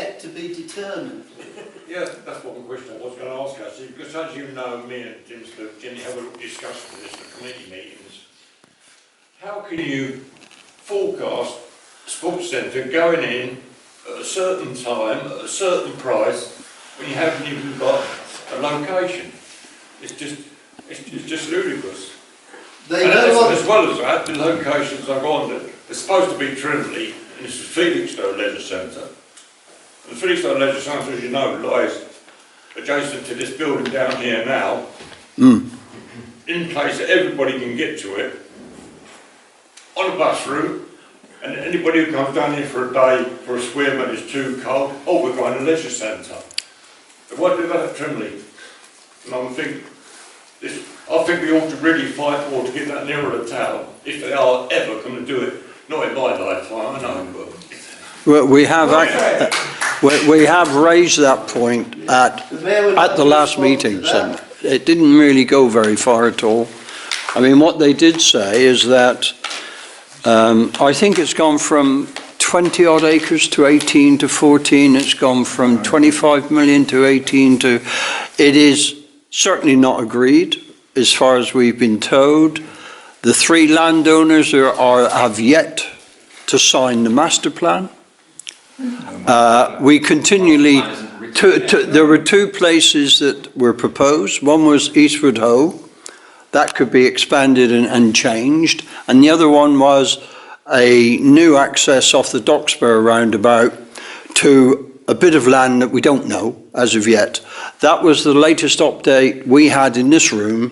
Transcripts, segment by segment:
yet to be determined. Yeah, that's what my question was going to ask actually, because as you know, me and Jim generally have a little discussion with this at committee meetings. How can you forecast a sports centre going in at a certain time, at a certain price, when you haven't even got a location? It's just ludicrous. As well as that, the locations I've gone to, they're supposed to be Ninnmey, and this is Felixstowe Leisure Centre. And the Felixstowe Leisure Centre, as you know, lies adjacent to this building down here now, in place that everybody can get to it, on a bus route, and anybody who comes down here for a day, for a swim and it's too cold, oh, we're going to leisure centre. But why do that at Ninnmey? And I think we ought to really fight for to get that nearer the town, if they are ever going to do it. Not in my lifetime, I know, but... Well, we have raised that point at the last meeting, so it didn't really go very far at all. I mean, what they did say is that I think it's gone from 20 odd acres to 18 to 14. It's gone from 25 million to 18 to... It is certainly not agreed, as far as we've been told. The three landowners have yet to sign the master plan. We continually... there were two places that were proposed. One was Eastwood Hoe. That could be expanded and changed. And the other one was a new access off the Dockspur roundabout to a bit of land that we don't know as of yet. That was the latest update we had in this room.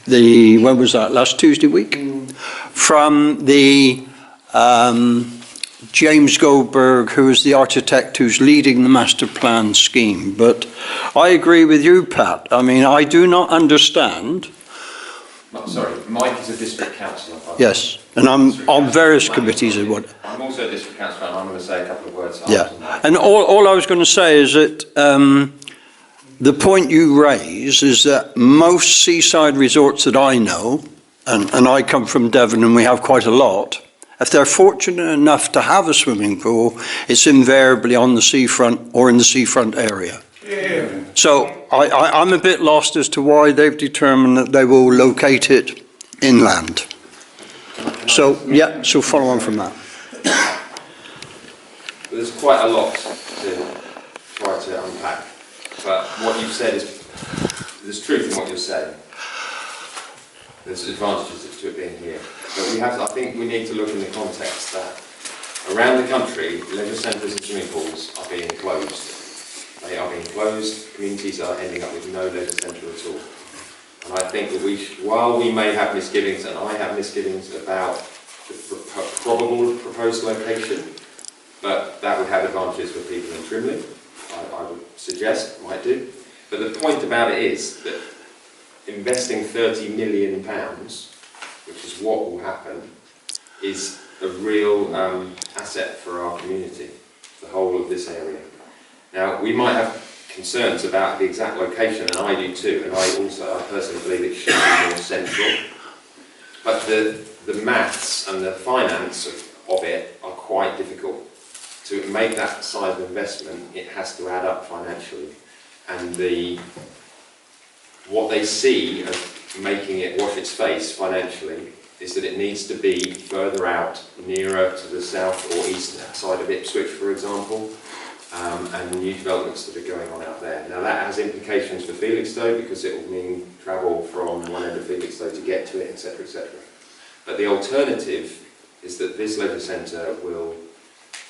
When was that? Last Tuesday week? From the James Goldberg, who is the architect who's leading the master plan scheme. But I agree with you, Pat. I mean, I do not understand. Sorry, Mike is a district councillor. Yes, and I'm on various committees. I'm also a district councillor, and I'm going to say a couple of words. Yeah, and all I was going to say is that the point you raise is that most seaside resorts that I know, and I come from Devon and we have quite a lot, if they're fortunate enough to have a swimming pool, it's invariably on the seafront or in the seafront area. Yeah. So I'm a bit lost as to why they've determined that they will locate it inland. So, yeah, so follow on from that. There's quite a lot to try to unpack, but what you've said is, there's truth in what you're saying. There's advantages to it being here. But I think we need to look in the context that around the country, leisure centres and swimming pools are being closed. They are being closed, communities are ending up with no leisure centre at all. And I think that while we may have misgivings, and I have misgivings about the probable proposed location, but that would have advantages for people in Ninnmey, I would suggest, might do. But the point about it is that investing £30 million, which is what will happen, is a real asset for our community, the whole of this area. Now, we might have concerns about the exact location, and I do too, and I personally believe it should be more central. But the maths and the finance of it are quite difficult. To make that size of investment, it has to add up financially. And what they see as making it wash its face financially is that it needs to be further out, nearer to the south or east side of Ipswich, for example, and new developments that are going on out there. Now that has implications for Felixstowe because it will mean travel from one end of Felixstowe to get to it, etc., etc. But the alternative is that this leisure centre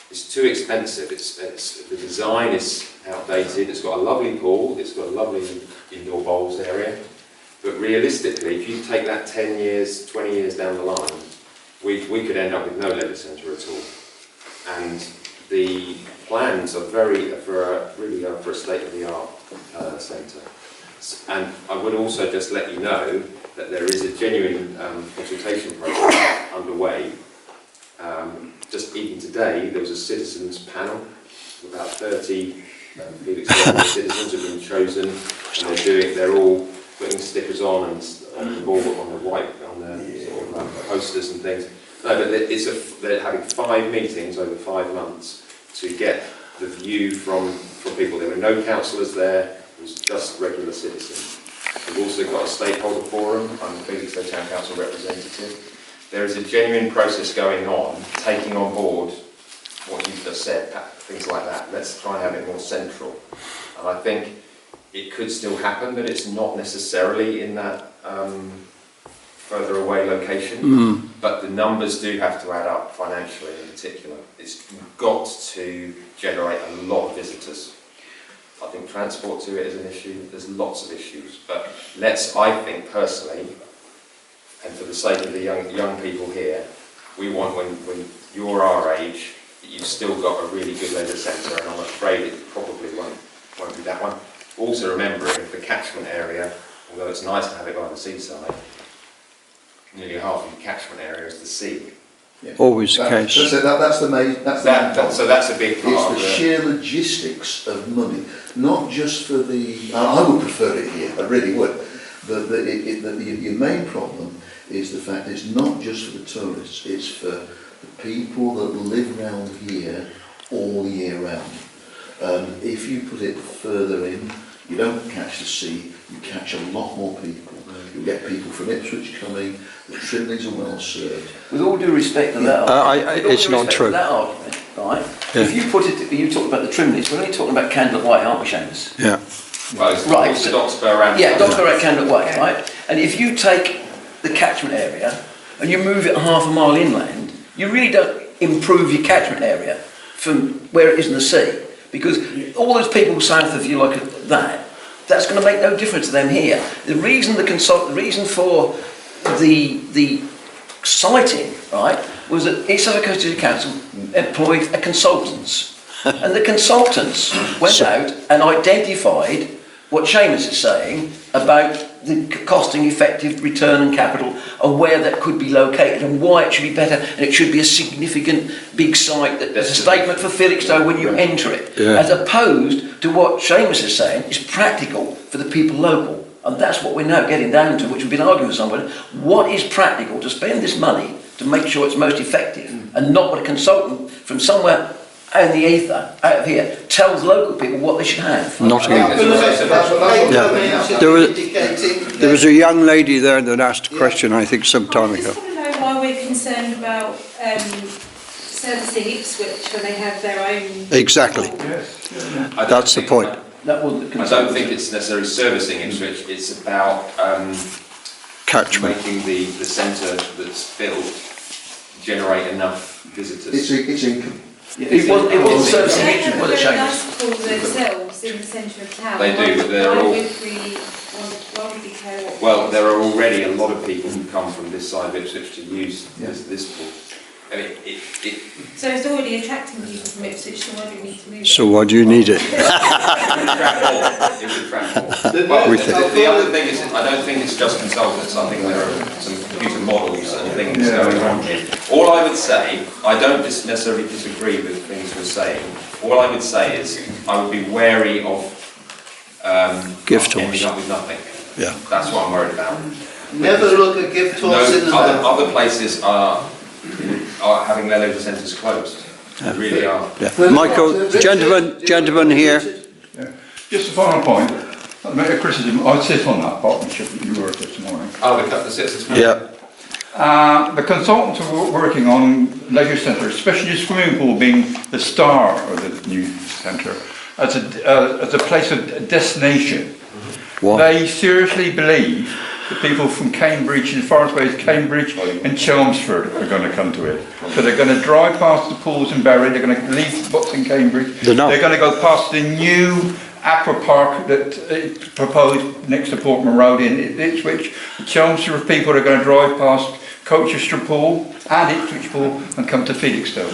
is too expensive. The design is outdated. It's got a lovely pool. It's got a lovely indoor bowls area. But realistically, if you take that 10 years, 20 years down the line, we could end up with no leisure centre at all. And the plans are really for a state-of-the-art centre. And I would also just let you know that there is a genuine consultation process underway. Just even today, there was a citizens panel. About 30 Felixstowe citizens have been chosen, and they're all putting stickers on and on the board, on the sort of, posters and things. No, but they're having 5 meetings over 5 months to get the view from people. There were no councillors there, it was just regular citizens. We've also got a stakeholder forum. I'm the Felixstowe Town Council representative. There is a genuine process going on, taking on board what you've just said, things like that. Let's try and have it more central. And I think it could still happen, but it's not necessarily in that further away location. But the numbers do have to add up financially in particular. It's got to generate a lot of visitors. I think transport to it is an issue. There's lots of issues. But I think personally, and for the sake of the young people here, we want when you're our age, you've still got a really good leisure centre, and I'm afraid it probably won't be that one. Also remembering the catchment area, although it's nice to have it by the seaside, nearly half of the catchment area is the sea. Yeah. Always the case. That's the main. So that's a big part. It's the sheer logistics of money, not just for the. I would prefer it here. I really would. But your main problem is the fact it's not just for the tourists. It's for the people that live around here all year round. If you put it further in, you don't catch the sea. You catch a lot more people. You'll get people from Ipswich coming. The Trimleys are well served. With all due respect to that, it's not true. That argument, right? Yeah. If you put it, you talk about the Trimleys. We're only talking about Candle Way, aren't we, Seamus? Yeah. Right. It's the Doxburgh around. Yeah, Doxburgh at Candle Way, right? And if you take the catchment area and you move it half a mile inland, you really don't improve your catchment area from where it is in the sea, because all those people south of you like that's going to make no difference to them here. The reason for the sighting, right, was that East Coast Council employed a consultants, and the consultants went out and identified what Seamus is saying about the costing effective return on capital and where that could be located and why it should be better, and it should be a significant big site that there's a statement for Felixstowe when you enter it, as opposed to what Seamus is saying is practical for the people local. And that's what we're now getting down to, which we've been arguing with somebody. What is practical to spend this money to make sure it's most effective, and not what a consultant from somewhere out in the ether, out of here, tells local people what they should have. Not here. There was a young lady there that asked a question, I think, some time ago. I just want to know why we're concerned about servicing Ipswich when they have their own... Exactly. That's the point. That wasn't the I don't think it's necessarily servicing Ipswich, it's about Catchment. making the centre that's built generate enough visitors. It's income. It wasn't servicing Ipswich, was it, They have Seamus? nice calls themselves in the centre of town. They do, but they're why all- why would we care what... Well, there are already a lot of people who come from this side of Ipswich to use this pool. I mean, So it's already attracting people from Ipswich, so why do we need to move it? So why do you need it? it would attract more. Well, the other thing is, I don't think it's just consultants. I think there are some computer models and things going on here. All I would say, I don't necessarily disagree with things we're saying. All I would say is, I would be wary of Gift ending horse. up with nothing. Yeah. That's what I'm worried about. Never look at gift horse in the mouth. Other places are having their leisure centres closed. They really are. Yeah. Michael, gentleman here. Yeah. Just a final point. I'll make a criticism. I sit on that partnership that you were at this morning. Oh, the citizens. Yeah. The consultants are working on leisure centre, especially the swimming pool being the star of the new centre, as a place of destination. What? They seriously believe that people from Cambridge, as far away as Cambridge and Chelmsford are going to come to it. So they're going to drive past the pools in Bury, they're going to leave what's in Cambridge, They're not. they're going to go past the new aqua park that is proposed next to Portman Road in Ipswich. Chelmsford people are going to drive past Colchester Pool and Ipswich Pool and come to Felixstowe.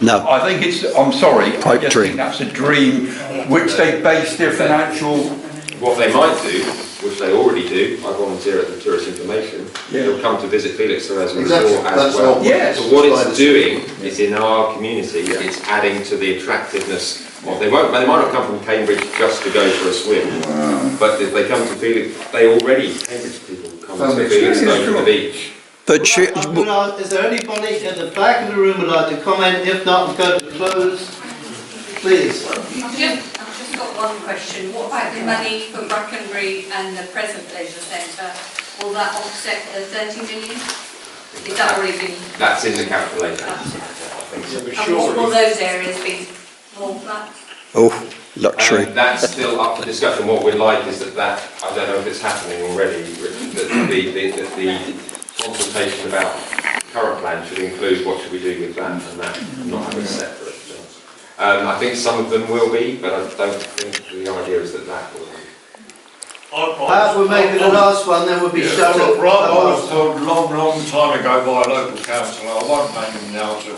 No. I think it's, I'm sorry, I Pipe just dream. think that's a dream which they base their financial... What they might do, which they already do, I volunteer at the Tourist Information, they'll come to visit Felixstowe as a resort as well. Yes. So what it's doing is in our community, it's adding to the attractiveness of, they might not come from Cambridge just to go for a swim, but if they come to Felixstowe, Cambridge people come to Felixstowe for the beach. But Is there anybody in the back of the room who would like to comment? If not, I'm going to close please. I've just got one question. What about the money for Brackenbury and the present leisure centre? Will that offset the 30 million? Is that already been? That's in the calculation. And what will those areas be? More flats? Oh, luxury. That's still up for discussion. What we'd like is that, I don't know if it's happening already, Richard, that the consultation about current plan should include what should we do with that and that, not have it separate. I think some of them will be, but I don't think the idea is that that will be. Perhaps we'll make it the last one, then we'll be shut up. Right, I was told long time ago by a local council, I won't name them now to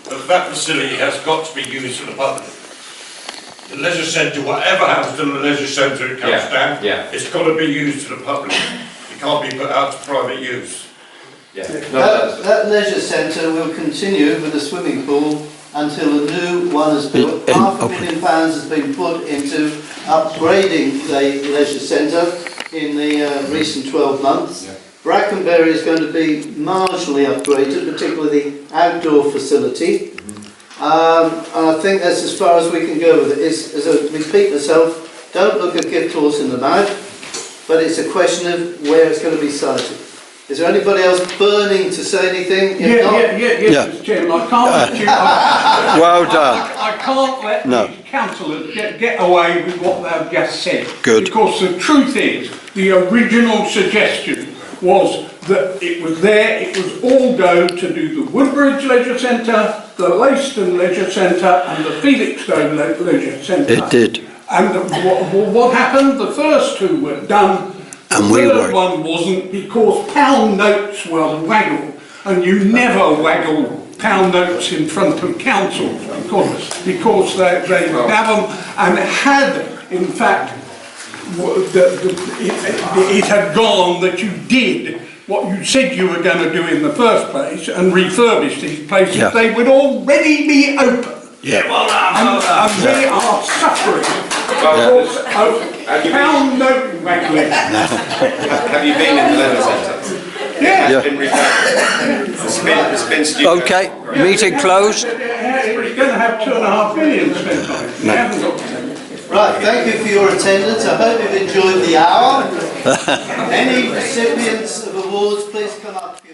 but that facility has got to be used for the public. The leisure centre, whatever happens to the leisure centre it comes down, it's got to be used to the public. It can't be put out to private use. Yeah. That leisure centre will continue with the swimming pool until a new one is built. £500,000 has been put into upgrading the leisure centre in the recent 12 months. Brackenbury is going to be marginally upgraded, particularly the outdoor facility. And I think that's as far as we can go with it. As I repeat myself, don't look a gift horse in the mouth, but it's a question of where it's going to be sited. Is there anybody else burning to say anything? Yes, Mr. Chairman, I can't let you... Well done. I can't let these councillors get away with what they've just said. Good. Because the truth is, the original suggestion was that it was there, it was all go to do the Woodbridge Leisure Centre, the Leiston Leisure Centre and the Felixstowe Leisure Centre. It did. And what happened? The first two were done. And the we third were. one wasn't, because pound notes were waggled, and you never waggle pound notes in front of council because they would have them, and had in fact it had gone that you did what you said you were going to do in the first place and refurbish these places, they would already be open. And they are suffering because of pound note waggling. Have you been in the leisure centre? Yeah. It's been refurbished. It's been stupid. Okay, meeting closed. It's going to have £2.5 million spent on it. They haven't got to. Right, thank you for your attendance. I hope you've enjoyed the hour. Any recipients of awards, please come up.